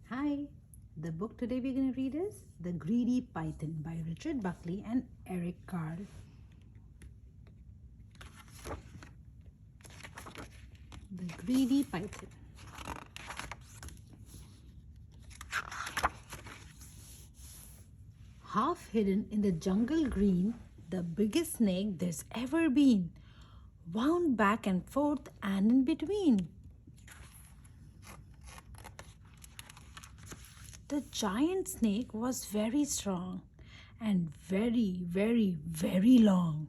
Hi, the book today we're going to read is The Greedy Python by Richard Buckley and Eric Carle. The Greedy Python. Half hidden in the jungle green, the biggest snake there's ever been, wound back and forth and in between. The giant snake was very strong and very, very, very long.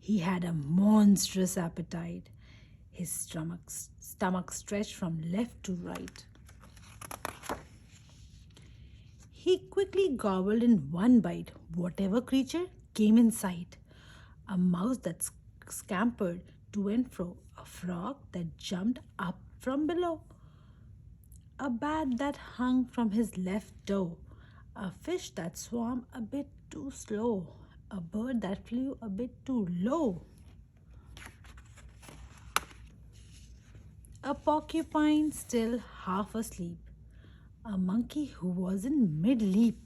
He had a monstrous appetite. His stomach stretched from left to right. He quickly gobbled in one bite whatever creature came in sight. A mouse that scampered to and fro, a frog that jumped up from below, a bat that hung from his left toe, a fish that swam a bit too slow, a bird that flew a bit too low, a porcupine still half asleep, a monkey who was in mid-leap,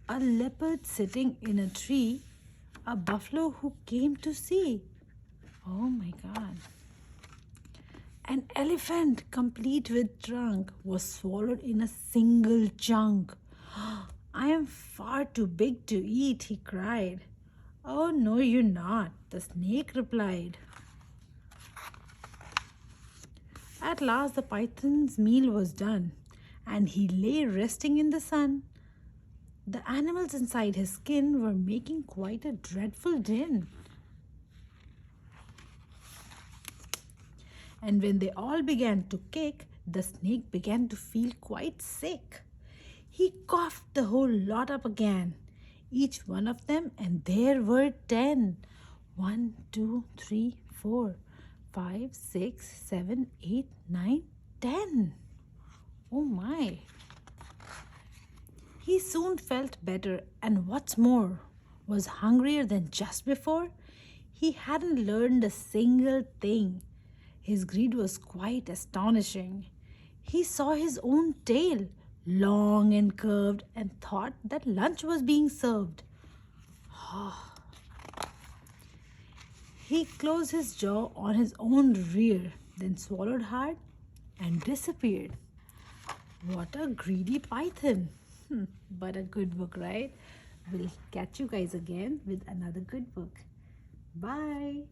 a leopard sitting in a tree, a buffalo who came to see. Oh my God. An elephant, complete with trunk, was swallowed in a single chunk. I am far too big to eat, he cried. Oh, no, you're not, the snake replied. At last, the python's meal was done, and he lay resting in the sun. The animals inside his skin were making quite a dreadful din. And when they all began to kick, the snake began to feel quite sick. He coughed the whole lot up again, each one of them, and there were 10. 1, 2, 3, 4, 5, 6, 7, 8, 9, 10. Oh my! He soon felt better, and what's more, was hungrier than just before. He hadn't learned a single thing. His greed was quite astonishing. He saw his own tail, long and curved, and thought that lunch was being served. He closed his jaw on his own rear, then swallowed hard and disappeared. What a greedy python! But a good book, right? We'll catch you guys again with another good book. Bye!